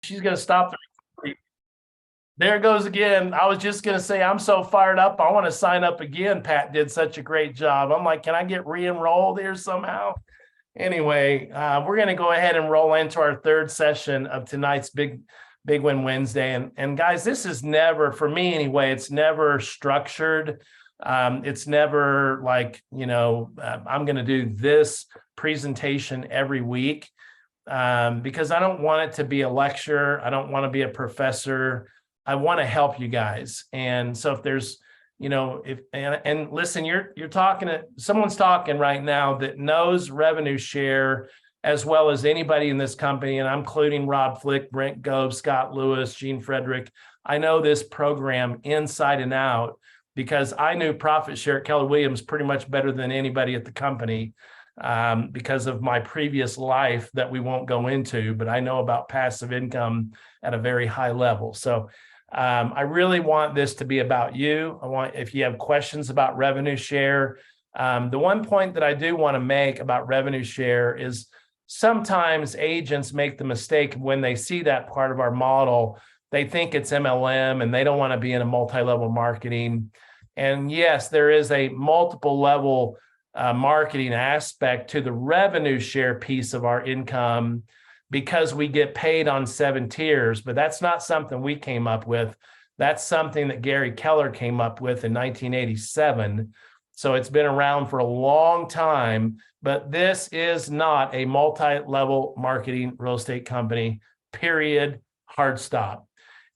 She's going to stop the recording. There it goes again. I was just going to say, I'm so fired up. I want to sign up again. Pat did such a great job. I'm like, can I get re-enrolled here somehow? Anyway, we're going to go ahead and roll into our third session of tonight's Big Win Wednesday. And guys, this is never, for me anyway, it's never structured. It's never like, I'm going to do this presentation every week. Because I don't want it to be a lecture. I don't want to be a professor. I want to help you guys. And so if there's, and listen, you're talking to someone's talking right now that knows revenue share as well as anybody in this company. And I'm including Rob Flick, Brent Gove, Scott Lewis, Gene Frederick. I know this program inside and out because I knew profit share at Keller Williams pretty much better than anybody at the company. Because of my previous life that we won't go into, but I know about passive income at a very high level. So I really want this to be about you. If you have questions about revenue share, the one point that I do want to make about revenue share is sometimes agents make the mistake when they see that part of our model, they think it's MLM and they don't want to be in a multi-level marketing. And yes, there is a multiple level marketing aspect to the revenue share piece of our income because we get paid on 7 tiers, but that's not something we came up with. That's something that Gary Keller came up with in 1987. So it's been around for a long time, but this is not a multi-level marketing real estate company, period, hard stop.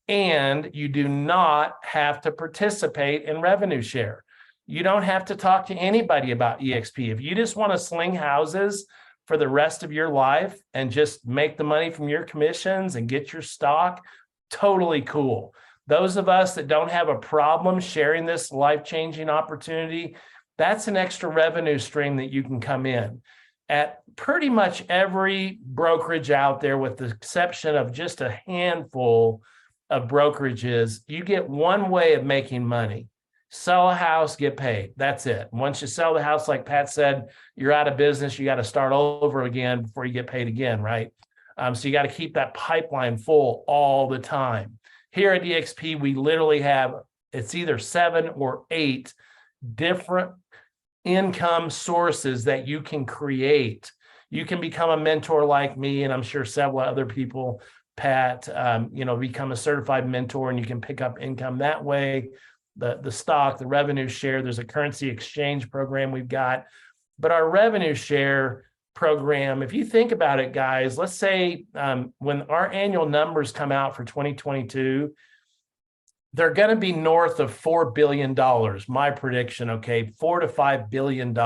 And you do not have to participate in revenue share. You don't have to talk to anybody about EXP. If you just want to sling houses for the rest of your life and just make the money from your commissions and get your stock, totally cool. Those of us that don't have a problem sharing this life-changing opportunity, that's an extra revenue stream that you can come in. At pretty much every brokerage out there, with the exception of just a handful of brokerages, you get one way of making money. Sell a house, get paid. That's it. Once you sell the house, like Pat said, you're out of business. You got to start over again before you get paid again, right? So you got to keep that pipeline full all the time. Here at EXP, we literally have, it's either 7 or 8 different income sources that you can create. You can become a mentor like me, and I'm sure several other people, Pat, become a certified mentor, and you can pick up income that way. The stock, the revenue share, there's a currency exchange program we've got. But our revenue share program, if you think about it, guys, let's say when our annual numbers come out for 2022, they're going to be north of $4 billion, my prediction, okay, $4 to $5 billion.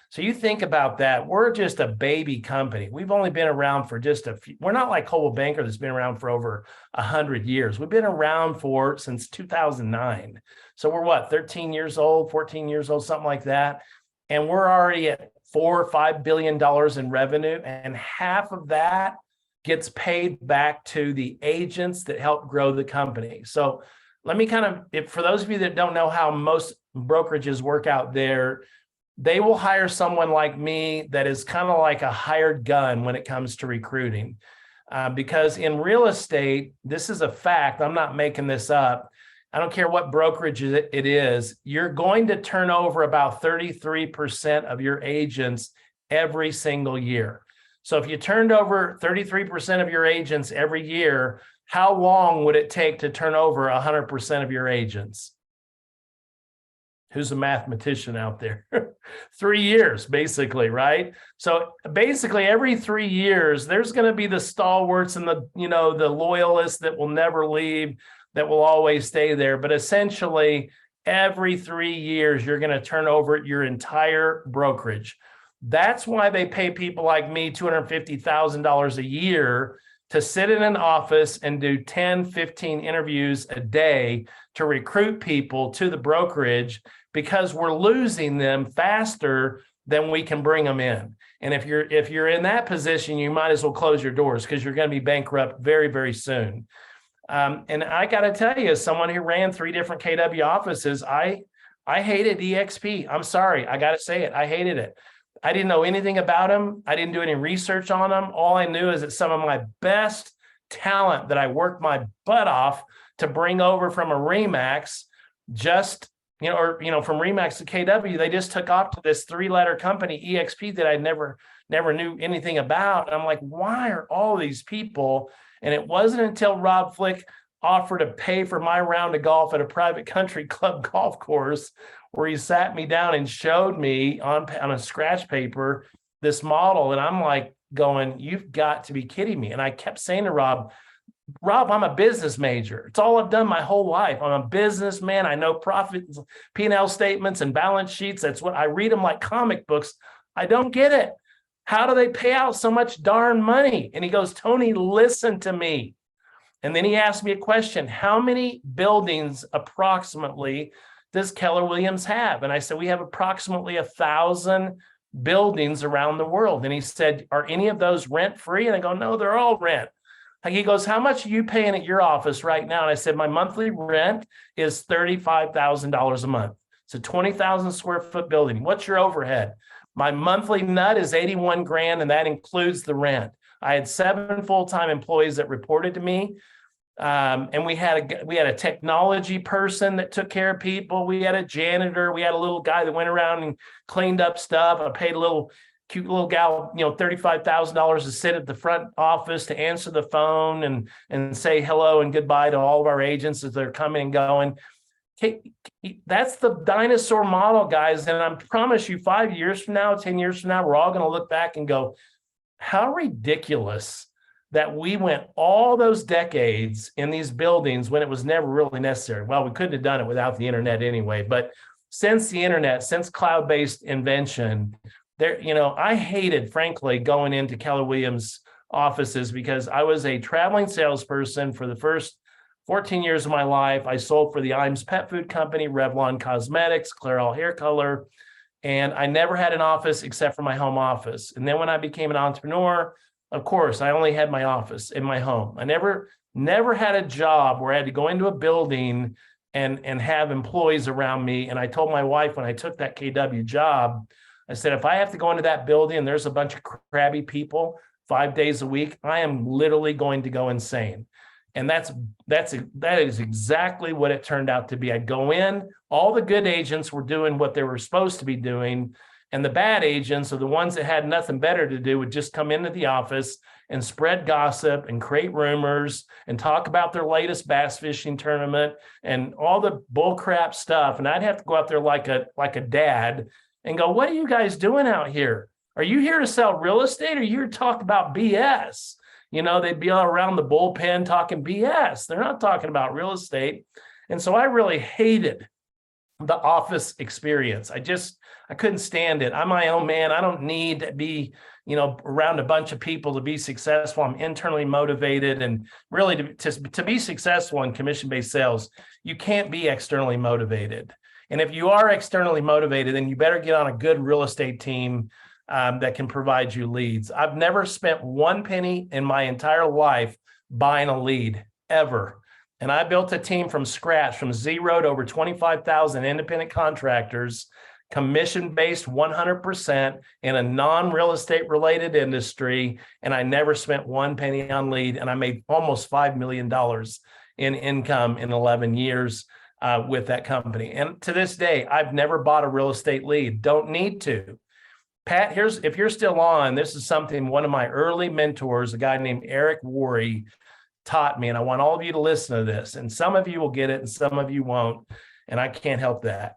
So you think about that, we're just a baby company. We've only been around for just a few. We're not like Coldwell Banker that's been around for over 100 years. We've been around since 2009. So we're what, 13 years old, 14 years old, something like that. And we're already at $4 or $5 billion in revenue. And half of that gets paid back to the agents that help grow the company. So let me for those of you that don't know how most brokerages work out there, they will hire someone like me that is kind of like a hired gun when it comes to recruiting. Because in real estate, this is a fact. I'm not making this up. I don't care what brokerage it is. You're going to turn over about 33% of your agents every single year. So if you turned over 33% of your agents every year, how long would it take to turn over 100% of your agents? Who's a mathematician out there? 3 years, basically, right? So basically every 3 years, there's going to be the stalwarts and the loyalists that will never leave, that will always stay there. But essentially every 3 years, you're going to turn over your entire brokerage. That's why they pay people like me $250,000 a year to sit in an office and do 10, 15 interviews a day to recruit people to the brokerage, because we're losing them faster than we can bring them in. And if you're in that position, you might as well close your doors, because you're going to be bankrupt very, very soon. And I got to tell you, as someone who ran 3 different KW offices, I hated EXP. I'm sorry. I got to say it. I hated it. I didn't know anything about them. I didn't do any research on them. All I knew is that some of my best talent that I worked my butt off to bring over from a Remax, just, from Remax to KW, they just took off to this 3-letter company, EXP, that I never knew anything about. And I'm like, why are all these people? And it wasn't until Rob Flick offered to pay for my round of golf at a private country club golf course, where he sat me down and showed me on a scratch paper this model. And I'm like going, you've got to be kidding me. And I kept saying to Rob, I'm a business major. It's all I've done my whole life. I'm a businessman. I know profit, P&L statements and balance sheets. That's what I read them like comic books. I don't get it. How do they pay out so much darn money? And he goes, Tony, listen to me. And then he asked me a question. How many buildings approximately does Keller Williams have? And I said, we have approximately 1,000 buildings around the world. And he said, are any of those rent free? And I go, no, they're all rent. He goes, how much are you paying at your office right now? And I said, my monthly rent is $35,000 a month. It's a 20,000 square foot building. What's your overhead? My monthly nut is 81 grand, and that includes the rent. I had 7 full-time employees that reported to me. And we had a technology person that took care of people. We had a janitor. We had a little guy that went around and cleaned up stuff. I paid a little cute little gal, $35,000 to sit at the front office to answer the phone and say hello and goodbye to all of our agents as they're coming and going. That's the dinosaur model, guys. And I promise you, 5 years from now, 10 years from now, we're all going to look back and go, how ridiculous that we went all those decades in these buildings when it was never really necessary. Well, we couldn't have done it without the internet anyway. But since the internet, since cloud-based invention, I hated, frankly, going into Keller Williams offices, because I was a traveling salesperson for the first 14 years of my life. I sold for the Iams Pet Food Company, Revlon Cosmetics, Clairol Hair Color, and I never had an office except for my home office. And then when I became an entrepreneur, of course, I only had my office in my home. I never had a job where I had to go into a building and have employees around me. And I told my wife when I took that KW job, I said, if I have to go into that building and there's a bunch of crabby people 5 days a week, I am literally going to go insane. And that is exactly what it turned out to be. I'd go in, all the good agents were doing what they were supposed to be doing, and the bad agents, or the ones that had nothing better to do, would just come into the office and spread gossip and create rumors and talk about their latest bass fishing tournament and all the bullcrap stuff. And I'd have to go out there like a dad and go, what are you guys doing out here? Are you here to sell real estate, or are you here to talk about BS? They'd be all around the bullpen talking BS. They're not talking about real estate. And so I really hated the office experience. I couldn't stand it. I'm my own man. I don't need to be, around a bunch of people to be successful. I'm internally motivated, and really to be successful in commission-based sales, you can't be externally motivated. And if you are externally motivated, then you better get on a good real estate team that can provide you leads. I've never spent one penny in my entire life buying a lead, ever. And I built a team from scratch, from zero to over 25,000 independent contractors, commission-based 100% in a non-real estate related industry. And I never spent one penny on lead. And I made almost $5 million in income in 11 years with that company. And to this day, I've never bought a real estate lead. Don't need to. Pat, if you're still on, this is something one of my early mentors, a guy named Eric Worre, taught me. And I want all of you to listen to this. And some of you will get it and some of you won't. And I can't help that.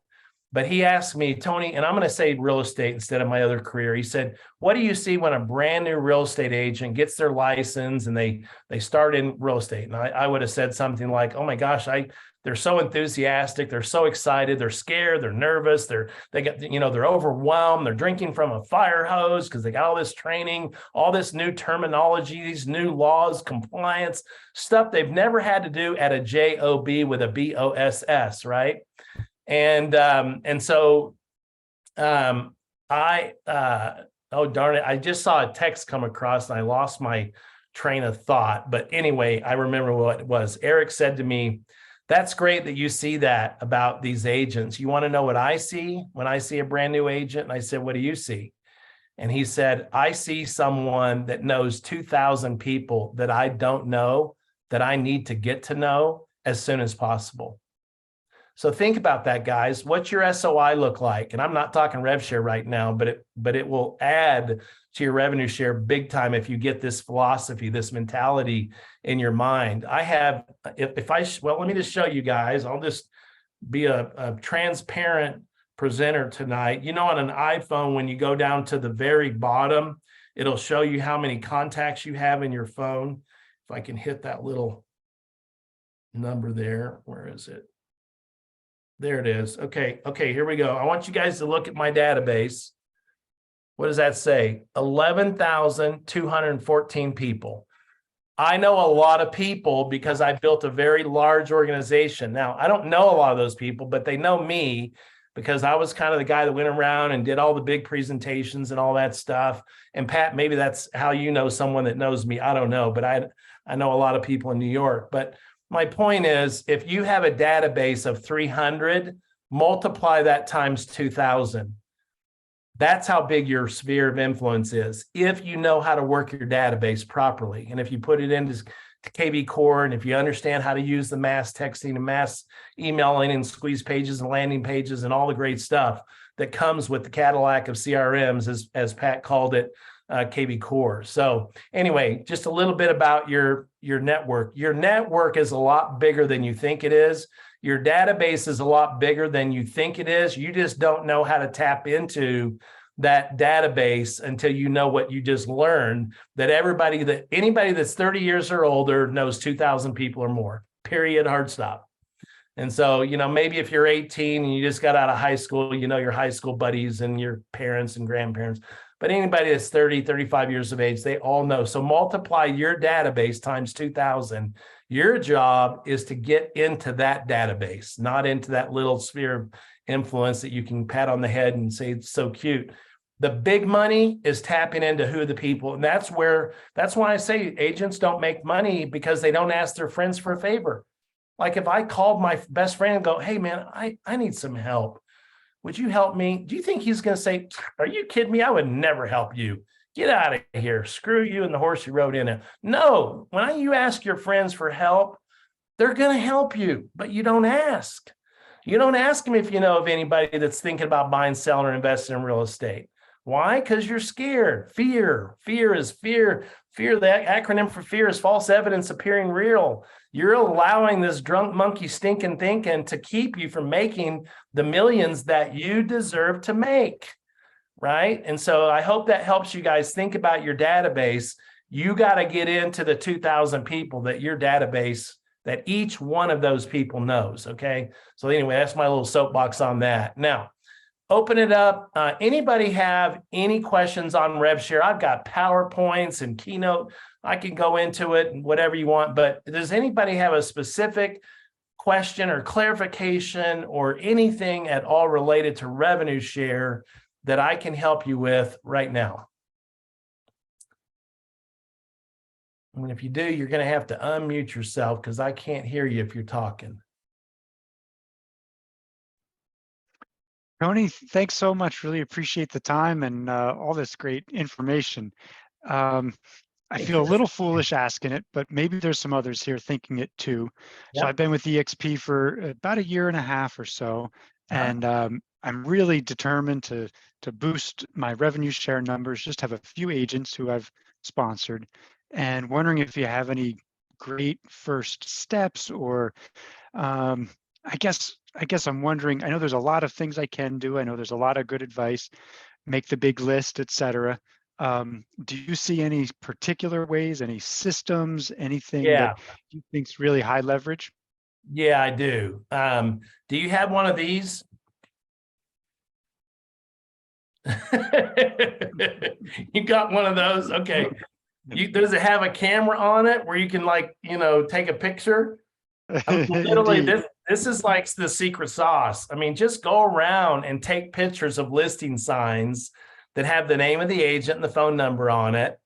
But he asked me, Tony, and I'm going to say real estate instead of my other career. He said, what do you see when a brand new real estate agent gets their license and they start in real estate? And I would have said something like, oh my gosh, they're so enthusiastic. They're so excited. They're scared. They're nervous. They're overwhelmed. They're drinking from a fire hose because they got all this training, all this new terminology, these new laws, compliance, stuff they've never had to do at a job with a BOSS, right? And so oh darn it, I just saw a text come across and I lost my train of thought. But anyway, I remember what it was. Eric said to me, that's great that you see that about these agents. You want to know what I see when I see a brand new agent? And I said, what do you see? And he said, I see someone that knows 2,000 people that I don't know, that I need to get to know as soon as possible. So think about that, guys. What's your SOI look like? And I'm not talking rev share right now, but it will add to your revenue share big time if you get this philosophy, this mentality in your mind. I have, let me just show you guys. I'll just be a transparent presenter tonight. You know, on an iPhone, when you go down to the very bottom, it'll show you how many contacts you have in your phone. If I can hit that little number there, where is it? There it is. Okay, here we go. I want you guys to look at my database. What does that say? 11,214 people. I know a lot of people because I built a very large organization. Now, I don't know a lot of those people, but they know me because I was kind of the guy that went around and did all the big presentations and all that stuff. And Pat, maybe that's how you know someone that knows me. I don't know, but I know a lot of people in New York. But my point is, if you have a database of 300, multiply that times 2,000. That's how big your sphere of influence is, if you know how to work your database properly. And if you put it into KV Core, and if you understand how to use the mass texting and mass emailing and squeeze pages and landing pages and all the great stuff that comes with the Cadillac of CRMs, as Pat called it, KV Core. So anyway, just a little bit about your network. Your network is a lot bigger than you think it is. Your database is a lot bigger than you think it is. You just don't know how to tap into that database until you know what you just learned, that anybody that's 30 years or older knows 2,000 people or more, period, hard stop. And so, you know, maybe if you're 18 and you just got out of high school, you know, your high school buddies and your parents and grandparents. But anybody that's 30, 35 years of age, they all know. So multiply your database times 2,000. Your job is to get into that database, not into that little sphere of influence that you can pat on the head and say it's so cute. The big money is tapping into who the people, and that's why I say agents don't make money, because they don't ask their friends for a favor. Like if I called my best friend and go, hey man, I need some help. Would you help me? Do you think he's going to say, are you kidding me? I would never help you. Get out of here. Screw you and the horse you rode in it. No, when you ask your friends for help, they're going to help you, but you don't ask. You don't ask them if you know of anybody that's thinking about buying, selling, or investing in real estate. Why? Because you're scared. Fear. Fear is fear. Fear, the acronym for fear is false evidence appearing real. You're allowing this drunk monkey stinking thinking to keep you from making the millions that you deserve to make, right? And so I hope that helps you guys think about your database. You got to get into the 2,000 people that your database, that each one of those people knows, okay? So anyway, that's my little soapbox on that. Now, open it up. Anybody have any questions on RevShare? I've got PowerPoints and Keynote. I can go into it and whatever you want, but does anybody have a specific question or clarification or anything at all related to revenue share that I can help you with right now? And if you do, you're going to have to unmute yourself because I can't hear you if you're talking. Tony, thanks so much. Really appreciate the time and all this great information. I feel a little foolish asking it, but maybe there's some others here thinking it too. Yep. So I've been with EXP for about a year and a half or so, and I'm really determined to boost my revenue share numbers. Just have a few agents who I've sponsored, and wondering if you have any great first steps, or I guess I'm wondering. I know there's a lot of things I can do. I know there's a lot of good advice. Make the big list, etc. Do you see any particular ways, any systems, anything that you think's really high leverage? Yeah, I do. Do you have one of these? You got one of those? Okay. Does it have a camera on it where you can, like, take a picture? Literally, this is like the secret sauce. I mean, just go around and take pictures of listing signs that have the name of the agent and the phone number on it.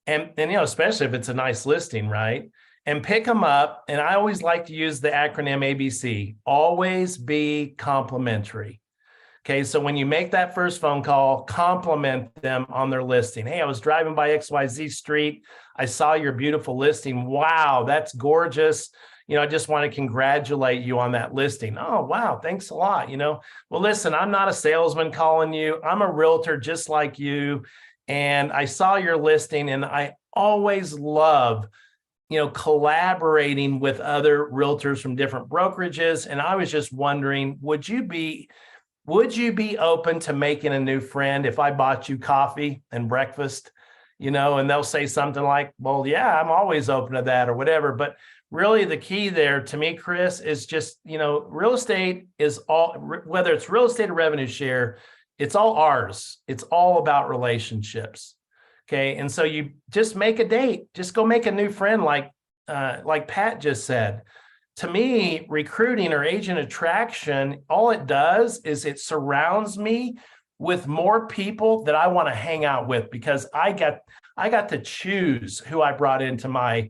And especially if it's a nice listing, right? And pick them up. And I always like to use the acronym ABC, always be complimentary. Okay, so when you make that first phone call, compliment them on their listing. Hey, I was driving by XYZ Street. I saw your beautiful listing. Wow, that's gorgeous. I just want to congratulate you on that listing. Oh, wow, thanks a lot. Well, listen, I'm not a salesman calling you. I'm a realtor just like you. And I saw your listing, and I always love collaborating with other realtors from different brokerages. And I was just wondering, would you be open to making a new friend if I bought you coffee and breakfast? And they'll say something like, well, yeah, I'm always open to that or whatever. But really the key there to me, Chris, is just, real estate is all, whether it's real estate or revenue share, it's all ours. It's all about relationships. Okay. And so you just make a date, just go make a new friend, like Pat just said. To me, recruiting or agent attraction, all it does is it surrounds me with more people that I want to hang out with, because I got to choose who I brought into my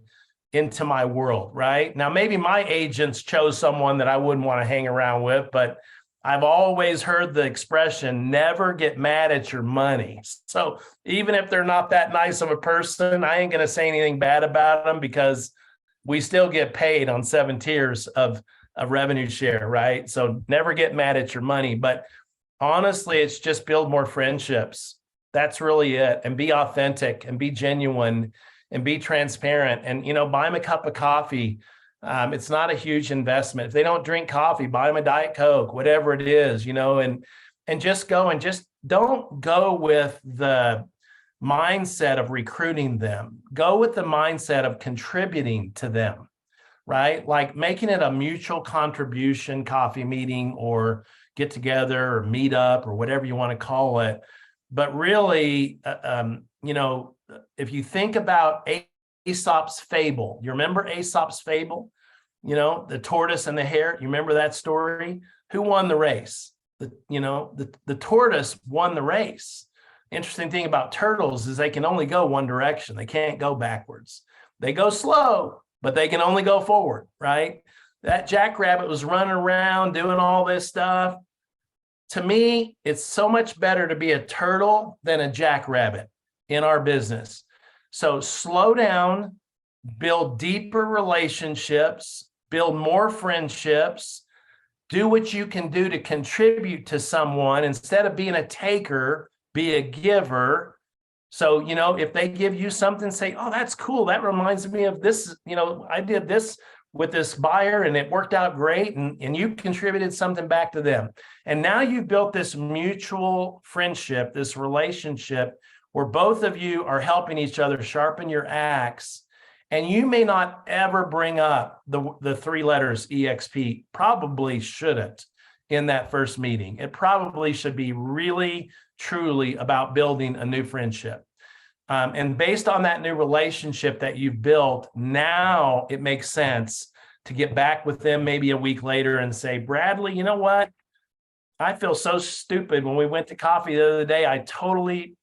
world, right? Now, maybe my agents chose someone that I wouldn't want to hang around with, but I've always heard the expression, never get mad at your money. So even if they're not that nice of a person, I ain't going to say anything bad about them, because we still get paid on 7 tiers of revenue share, right? So never get mad at your money. But honestly, it's just build more friendships. That's really it. And be authentic and be genuine and be transparent. And, buy them a cup of coffee. It's not a huge investment. If they don't drink coffee, buy them a Diet Coke, whatever it is, and just go, and just don't go with the mindset of recruiting them. Go with the mindset of contributing to them, right? Like making it a mutual contribution coffee meeting or get together or meet up or whatever you want to call it. But really, if you think about Aesop's fable, you remember Aesop's fable? The tortoise and the hare. You remember that story? Who won the race? The tortoise won the race. Interesting thing about turtles is they can only go one direction. They can't go backwards. They go slow, but they can only go forward, right? That jackrabbit was running around doing all this stuff. To me, it's so much better to be a turtle than a jackrabbit in our business. So slow down, build deeper relationships, build more friendships, do what you can do to contribute to someone instead of being a taker. Be a giver. So, if they give you something, say, oh, that's cool. That reminds me of this. I did this with this buyer and it worked out great. And you contributed something back to them. And now you've built this mutual friendship, this relationship where both of you are helping each other sharpen your axe. And you may not ever bring up the 3 letters EXP, probably shouldn't in that first meeting. It probably should be really truly about building a new friendship. And based on that new relationship that you've built, now it makes sense to get back with them maybe a week later and say, Bradley, you know what? I feel so stupid when we went to coffee the other day. We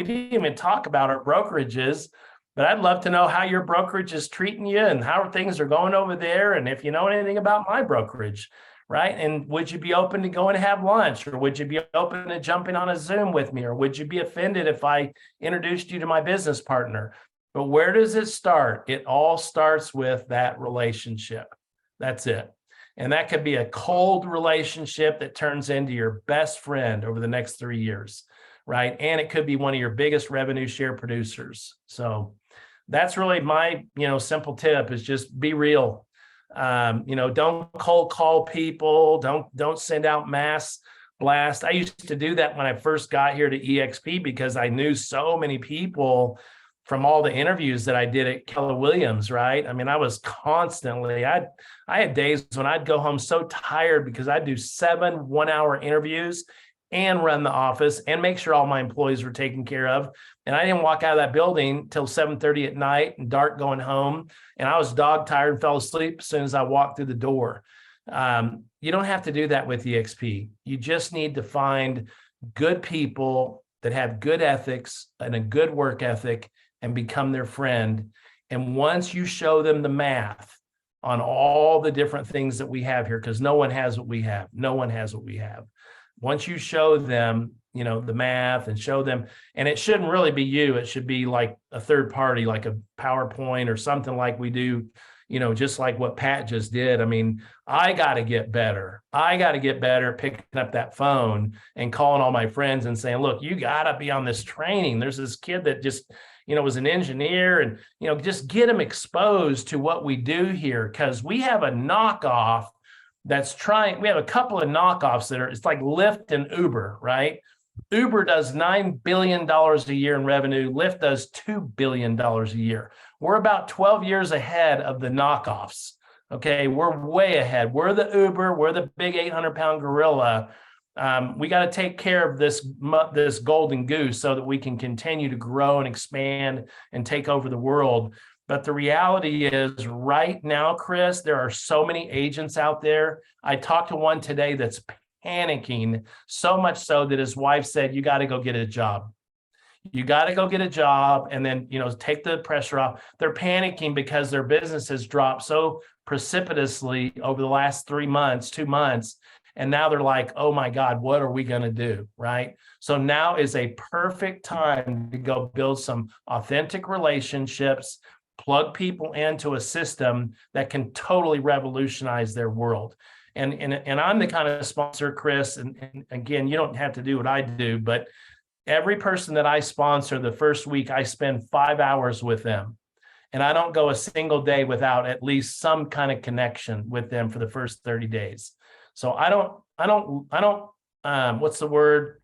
didn't even talk about our brokerages, but I'd love to know how your brokerage is treating you and how things are going over there. And if you know anything about my brokerage. Right. And would you be open to going to have lunch, or would you be open to jumping on a Zoom with me? Or would you be offended if I introduced you to my business partner? But where does it start? It all starts with that relationship. That's it. And that could be a cold relationship that turns into your best friend over the next 3 years. Right. And it could be one of your biggest revenue share producers. So that's really my, simple tip is just be real. Don't cold call people. Don't send out mass blast. I used to do that when I first got here to EXP because I knew so many people from all the interviews that I did at Keller Williams, right? I mean, I was constantly, I had days when I'd go home so tired because I'd do 7 1-hour interviews and run the office and make sure all my employees were taken care of. And I didn't walk out of that building till 7:30 at night and dark going home. And I was dog tired and fell asleep as soon as I walked through the door. You don't have to do that with EXP. You just need to find good people that have good ethics and a good work ethic and become their friend. And once you show them the math on all the different things that we have here, because no one has what we have, once you show them, the math and show them, and it shouldn't really be you, it should be like a third party, like a PowerPoint or something like we do, just like what Pat just did. I mean, I got to get better. I got to get better at picking up that phone and calling all my friends and saying, look, you got to be on this training. There's this kid that just, was an engineer, and, just get them exposed to what we do here, because we have a knockoff we have a couple of knockoffs it's like Lyft and Uber, right? Uber does $9 billion a year in revenue. Lyft does $2 billion a year. We're about 12 years ahead of the knockoffs. Okay, we're way ahead. We're the Uber. We're the big 800-pound gorilla. We got to take care of this golden goose so that we can continue to grow and expand and take over the world. But the reality is right now, Chris, there are so many agents out there. I talked to one today that's panicking, so much so that his wife said, you got to go get a job. You got to go get a job and then, take the pressure off. They're panicking because their business has dropped so precipitously over the last 2 months. And now they're like, oh my God, what are we going to do? Right. So now is a perfect time to go build some authentic relationships, plug people into a system that can totally revolutionize their world. And I'm the kind of sponsor, Chris, and again, you don't have to do what I do, but every person that I sponsor, the first week, I spend 5 hours with them. And I don't go a single day without at least some kind of connection with them for the first 30 days. So I don't, what's the word?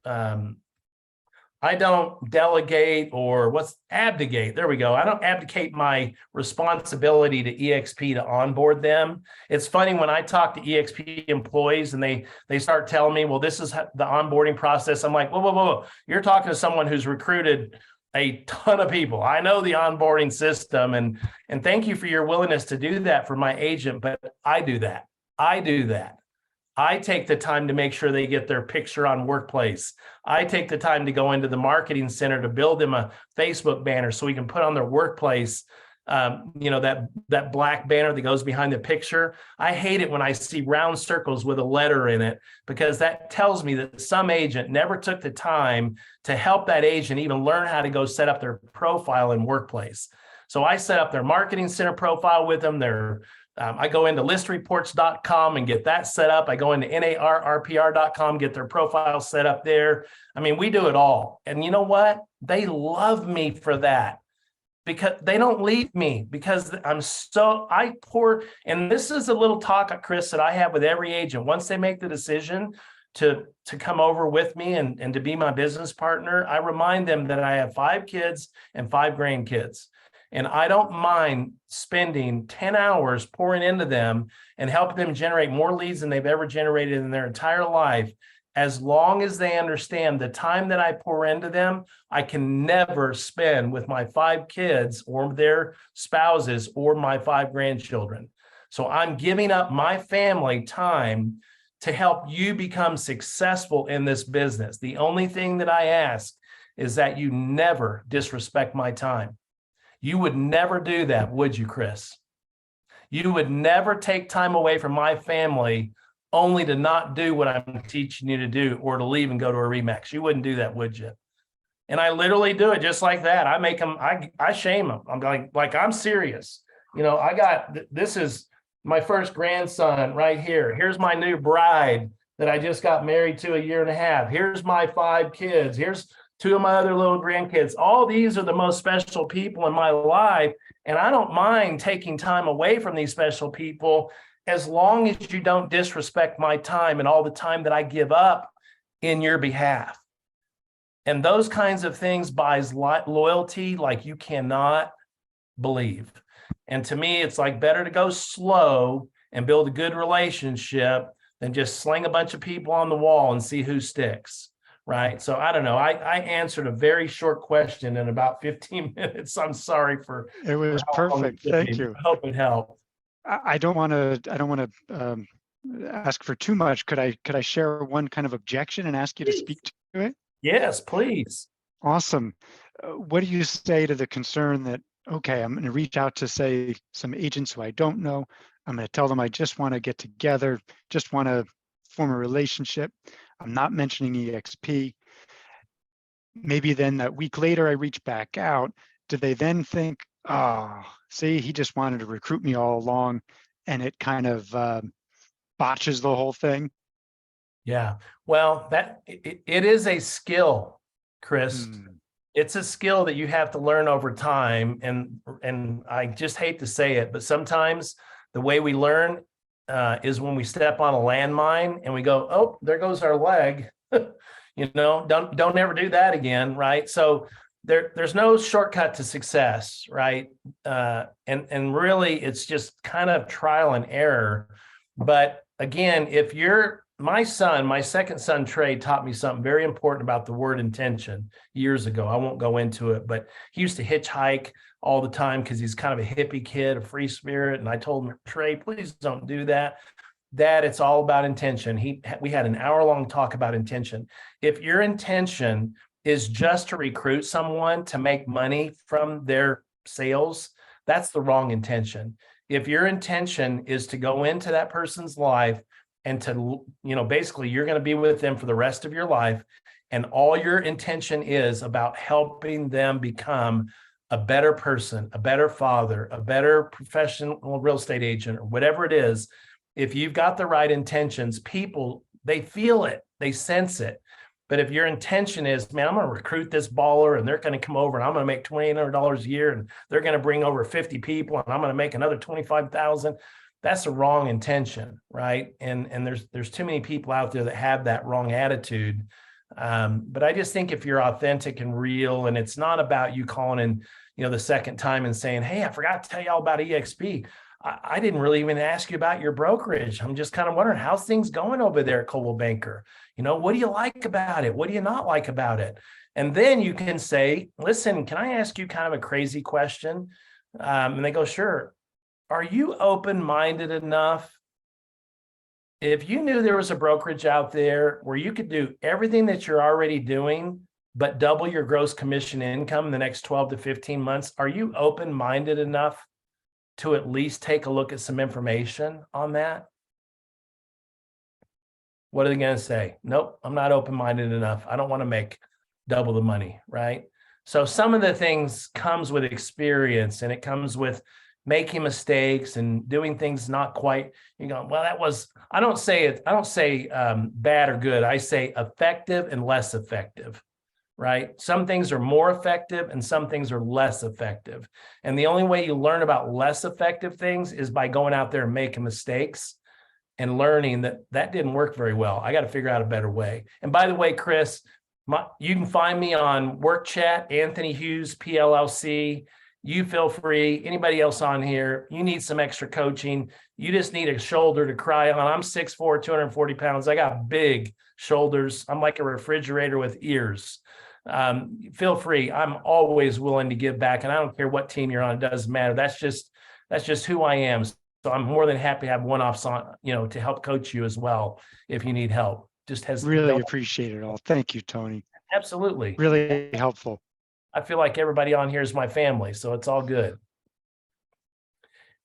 I don't delegate or abdicate. There we go. I don't abdicate my responsibility to EXP to onboard them. It's funny when I talk to EXP employees and they start telling me, well, this is the onboarding process. I'm like, whoa. You're talking to someone who's recruited a ton of people. I know the onboarding system, and thank you for your willingness to do that for my agent, but I do that. I take the time to make sure they get their picture on Workplace. I take the time to go into the marketing center to build them a Facebook banner so we can put on their Workplace, that black banner that goes behind the picture. I hate it when I see round circles with a letter in it, because that tells me that some agent never took the time to help that agent even learn how to go set up their profile in Workplace. So I set up their marketing center profile with them. I go into listreports.com and get that set up. I go into narrpr.com, get their profile set up there. I mean, we do it all. And you know what? They love me for that, because they don't leave me, because I pour, and this is a little talk, Chris, that I have with every agent. Once they make the decision to come over with me and to be my business partner, I remind them that I have 5 kids and 5 grandkids. And I don't mind spending 10 hours pouring into them and helping them generate more leads than they've ever generated in their entire life. As long as they understand the time that I pour into them, I can never spend with my 5 kids or their spouses or my 5 grandchildren. So I'm giving up my family time to help you become successful in this business. The only thing that I ask is that you never disrespect my time. You would never do that, would you, Chris? You would never take time away from my family only to not do what I'm teaching you to do, or to leave and go to a Remax. You wouldn't do that, would you? And I literally do it just like that. I make them, I shame them. I'm like I'm serious. This is my first grandson right here. Here's my new bride that I just got married to a year and a half. Here's my 5 kids. Here's 2 of my other little grandkids. All these are the most special people in my life. And I don't mind taking time away from these special people, as long as you don't disrespect my time and all the time that I give up in your behalf. And those kinds of things buys loyalty like you cannot believe. And to me, it's like better to go slow and build a good relationship than just sling a bunch of people on the wall and see who sticks. Right. So I don't know. I answered a very short question in about 15 minutes. I'm sorry for. It was perfect. Thank you. I hope it helped. I don't want to ask for too much. Could I share one kind of objection and ask you to speak to it? Yes, please. Awesome. What do you say to the concern that, okay, I'm going to reach out to, say, some agents who I don't know. I'm going to tell them I just want to get together, just want to form a relationship. I'm not mentioning EXP. Maybe then that week later, I reach back out. Do they then think, oh, see, he just wanted to recruit me all along, and it kind of botches the whole thing? Yeah. Well, it is a skill, Chris. Hmm. It's a skill that you have to learn over time. And I just hate to say it, but sometimes the way we learn is when we step on a landmine and we go, oh, there goes our leg. Don't ever do that again, right? So there's no shortcut to success, right? And really, it's just kind of trial and error. But again, if you're my second son, Trey, taught me something very important about the word intention years ago. I won't go into it, but he used to hitchhike all the time because he's kind of a hippie kid, a free spirit. And I told him, Trey, please don't do that. Dad, it's all about intention. We had an hour-long talk about intention. If your intention is just to recruit someone to make money from their sales, that's the wrong intention. If your intention is to go into that person's life and to, basically you're going to be with them for the rest of your life, and all your intention is about helping them become a better person, a better father, a better professional real estate agent, or whatever it is, if you've got the right intentions, people, they feel it, they sense it. But if your intention is, man, I'm going to recruit this baller and they're going to come over and I'm going to make $2,800 a year and they're going to bring over 50 people and I'm going to make another 25,000, that's a wrong intention, right? And there's too many people out there that have that wrong attitude. But I just think if you're authentic and real, and it's not about you calling in, the second time and saying, hey, I forgot to tell you all about EXP. I didn't really even ask you about your brokerage. I'm just kind of wondering how's things going over there at Coldwell Banker. What do you like about it? What do you not like about it? And then you can say, listen, can I ask you kind of a crazy question? And they go, sure. Are you open-minded enough? If you knew there was a brokerage out there where you could do everything that you're already doing, but double your gross commission income in the next 12 to 15 months, are you open-minded enough to at least take a look at some information on that? What are they going to say? Nope, I'm not open-minded enough. I don't want to make double the money, right? So some of the things comes with experience, and it comes with making mistakes and doing things not quite, well, I don't say bad or good. I say effective and less effective, right? Some things are more effective and some things are less effective. And the only way you learn about less effective things is by going out there and making mistakes and learning that didn't work very well. I got to figure out a better way. And by the way, Chris, you can find me on Work Chat, Anthony Hughes, PLLC. You feel free. Anybody else on here, you need some extra coaching. You just need a shoulder to cry on. I'm 6'4", 240 pounds. I got big shoulders. I'm like a refrigerator with ears. Feel free. I'm always willing to give back, and I don't care what team you're on. It doesn't matter. That's just who I am. So I'm more than happy to have one-offs on, to help coach you as well if you need help. Really appreciate it all. Thank you, Tony. Absolutely. Really helpful. I feel like everybody on here is my family, so it's all good.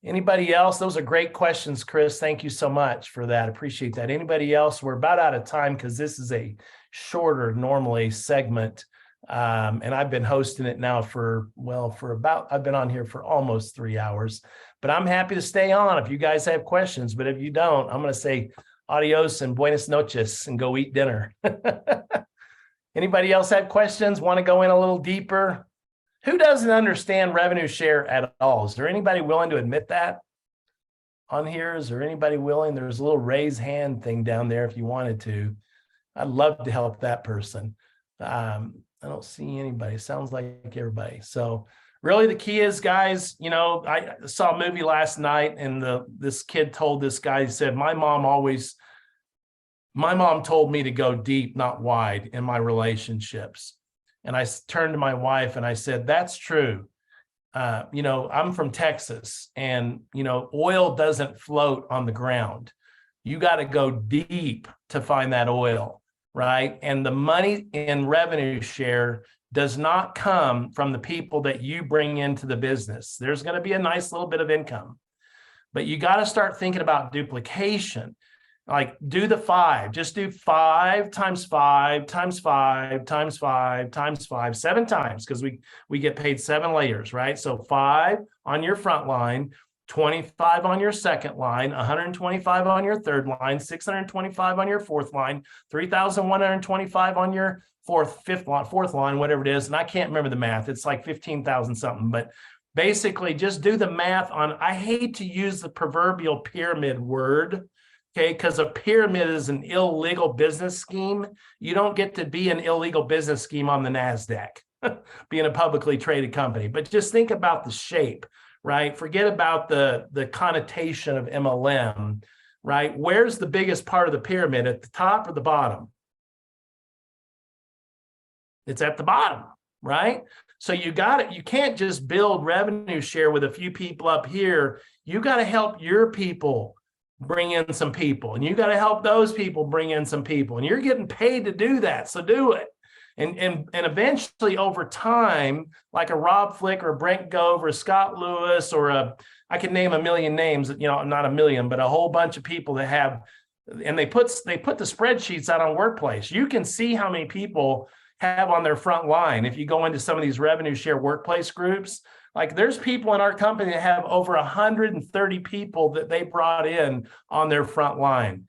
Anybody else? Those are great questions, Chris. Thank you so much for that. Appreciate that. Anybody else? We're about out of time because this is a shorter normally segment. And I've been hosting it now I've been on here for almost 3 hours, but I'm happy to stay on if you guys have questions. But if you don't, I'm going to say adios and buenas noches and go eat dinner. Anybody else have questions? Want to go in a little deeper? Who doesn't understand revenue share at all? Is there anybody willing to admit that on here? Is there anybody willing? There's a little raise hand thing down there if you wanted to. I'd love to help that person. I don't see anybody. Sounds like everybody. So really the key is, guys, I saw a movie last night and this kid told this guy, he said, my mom told me to go deep, not wide in my relationships. And I turned to my wife and I said, that's true. I'm from Texas and, oil doesn't float on the ground. You got to go deep to find that oil, right? And the money in revenue share does not come from the people that you bring into the business. There's going to be a nice little bit of income, but you got to start thinking about duplication. Like do the 5, just do 5 times 5 times 5 times 5 times 5, 7 times, because we get paid 7 layers, right? So 5 on your front line, 25 on your second line, 125 on your third line, 625 on your fourth line, 3,125 on your fourth line, whatever it is. And I can't remember the math. It's like 15,000 something, but basically just do the math on, I hate to use the proverbial pyramid word, okay, because a pyramid is an illegal business scheme. You don't get to be an illegal business scheme on the NASDAQ, being a publicly traded company. But just think about the shape, right? Forget about the connotation of MLM, right? Where's the biggest part of the pyramid, at the top or the bottom? It's at the bottom, right? So you got it. You can't just build revenue share with a few people up here. You got to help your people bring in some people, and you got to help those people bring in some people, and you're getting paid to do that. So do it. And eventually over time, like a Rob Flick or a Brent Gove or a Scott Lewis or I can name a million names, not a million, but a whole bunch of people that have, and they put the spreadsheets out on Workplace. You can see how many people have on their front line. If you go into some of these revenue share workplace groups, like there's people in our company that have over 130 people that they brought in on their front line.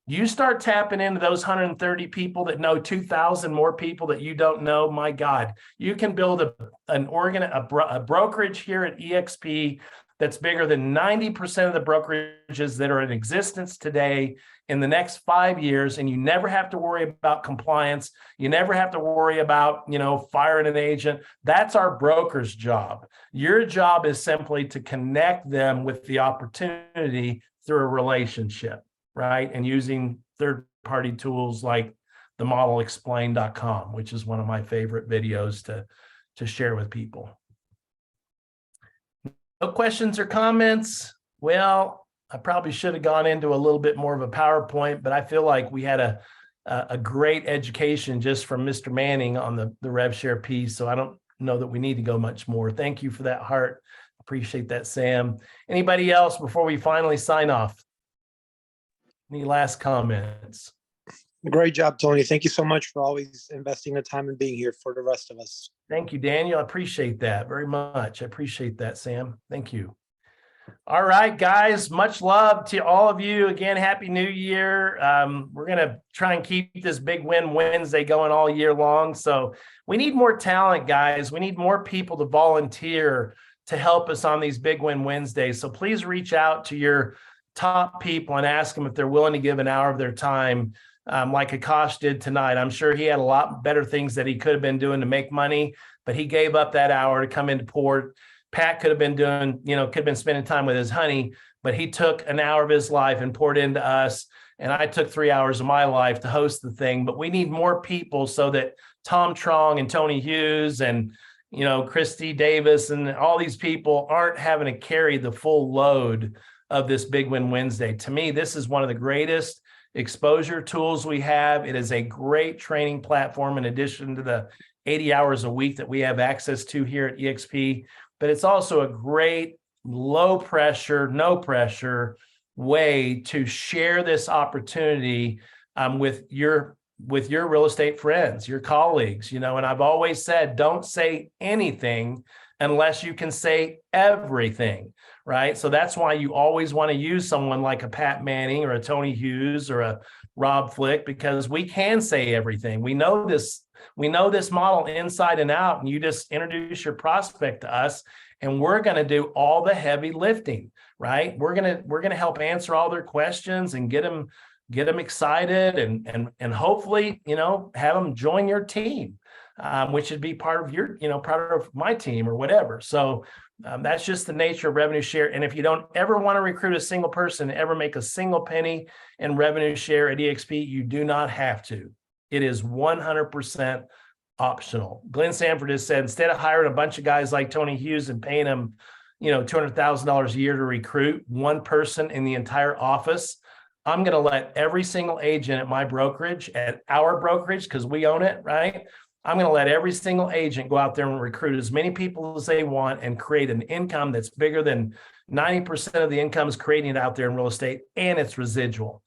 You start tapping into those 130 people that know 2,000 more people that you don't know. My God, you can build a brokerage here at EXP that's bigger than 90% of the brokerages that are in existence today in the next 5 years. And you never have to worry about compliance. You never have to worry about, firing an agent. That's our broker's job. Your job is simply to connect them with the opportunity through a relationship, right? And using third-party tools like the modelexplain.com, which is one of my favorite videos to share with people. No questions or comments? Well, I probably should have gone into a little bit more of a PowerPoint, but I feel like we had a great education just from Mr. Manning on the RevShare piece. So I don't know that we need to go much more. Thank you for that, Hart. Appreciate that, Sam. Anybody else before we finally sign off? Any last comments? Great job, Tony. Thank you so much for always investing the time and being here for the rest of us. Thank you, Daniel. I appreciate that very much. I appreciate that, Sam. Thank you. All right, guys, much love to all of you. Again, Happy New Year. We're going to try and keep this Big Win Wednesday going all year long. So we need more talent, guys. We need more people to volunteer to help us on these Big Win Wednesdays. So please reach out to your top people and ask them if they're willing to give an hour of their time, like Akash did tonight. I'm sure he had a lot better things that he could have been doing to make money, but he gave up that hour to come into port. Pat could have been doing, could have been spending time with his honey, but he took an hour of his life and poured into us. And I took 3 hours of my life to host the thing. But we need more people so that Tom Trong and Tony Hughes and, Christy Davis and all these people aren't having to carry the full load of this Big Win Wednesday. To me, this is one of the greatest exposure tools we have. It is a great training platform in addition to the 80 hours a week that we have access to here at EXP. But it's also a great low pressure, no pressure way to share this opportunity with your real estate friends, your colleagues, and I've always said, don't say anything unless you can say everything, right? So that's why you always want to use someone like a Pat Manning or a Tony Hughes or a Rob Flick, because we can say everything. We know this model inside and out, and you just introduce your prospect to us and we're going to do all the heavy lifting, right? We're going to help answer all their questions and get them excited and hopefully, have them join your team, which would be part of my team or whatever. So that's just the nature of revenue share. And if you don't ever want to recruit a single person, ever make a single penny in revenue share at EXP, you do not have to. It is 100% optional. Glenn Sanford has said, instead of hiring a bunch of guys like Tony Hughes and paying them, $200,000 a year to recruit one person in the entire office, I'm going to let every single agent at my brokerage, at our brokerage, because we own it, right? I'm going to let every single agent go out there and recruit as many people as they want and create an income that's bigger than 90% of the income is creating out there in real estate, and it's residual.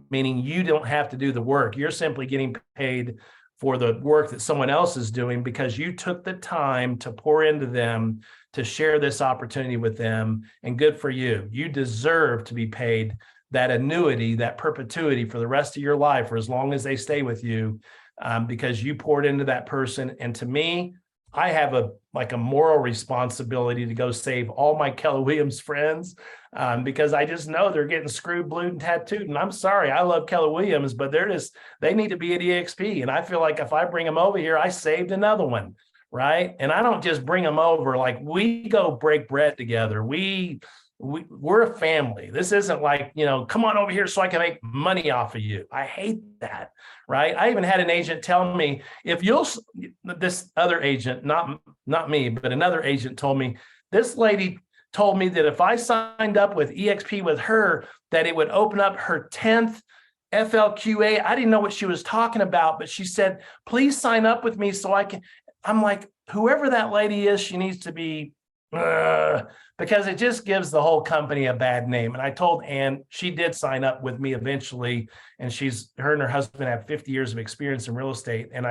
meaning you don't have to do the work. You're simply getting paid for the work that someone else is doing because you took the time to pour into them, to share this opportunity with them, and good for you. You deserve to be paid that annuity, that perpetuity for the rest of your life, for as long as they stay with you, because you poured into that person. And to me, I have a moral responsibility to go save all my Keller Williams friends, because I just know they're getting screwed, blued, and tattooed. And I'm sorry, I love Keller Williams, but they need to be at EXP. And I feel like if I bring them over here, I saved another one, right? And I don't just bring them over, like we go break bread together. We're a family. This isn't like, come on over here so I can make money off of you. I hate that, right? I even had an agent tell me, this other agent, not me, but another agent told me, this lady told me that if I signed up with EXP with her, that it would open up her 10th FLQA. I didn't know what she was talking about, but she said, please sign up with me so I can. I'm like, whoever that lady is, she needs to be, because it just gives the whole company a bad name. And I told Ann, she did sign up with me eventually, and her and her husband have 50 years of experience in real estate. And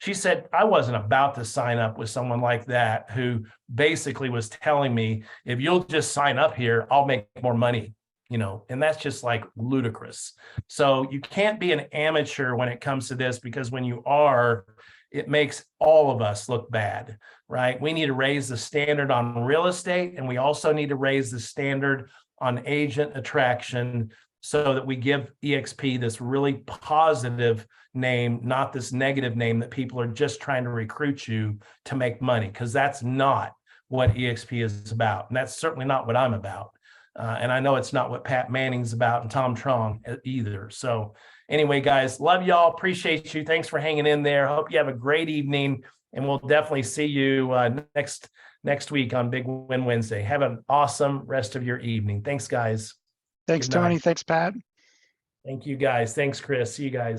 she said, I wasn't about to sign up with someone like that, who basically was telling me, if you'll just sign up here, I'll make more money, and that's just like ludicrous. So you can't be an amateur when it comes to this, because when you are, it makes all of us look bad, right? We need to raise the standard on real estate, and we also need to raise the standard on agent attraction so that we give EXP this really positive name, not this negative name that people are just trying to recruit you to make money, because that's not what EXP is about. And that's certainly not what I'm about. And I know it's not what Pat Manning's about and Tom Trong either. So anyway, guys, love y'all. Appreciate you. Thanks for hanging in there. Hope you have a great evening, and we'll definitely see you next week on Big Win Wednesday. Have an awesome rest of your evening. Thanks, guys. Thanks, Good night. Tony. Thanks, Pat. Thank you, guys. Thanks, Chris. See you guys.